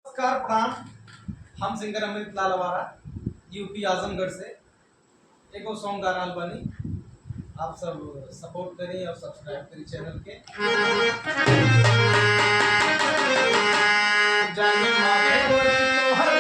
नमस्कार प्रणाम। हम सिंगर अमृत लाल अवारा यूपी आजमगढ़ से एगो सॉन्ग गा रहल बानी। आप सब सपोर्ट करी और सब्सक्राइब करी चैनल के। जाने मारे गोरी तोहर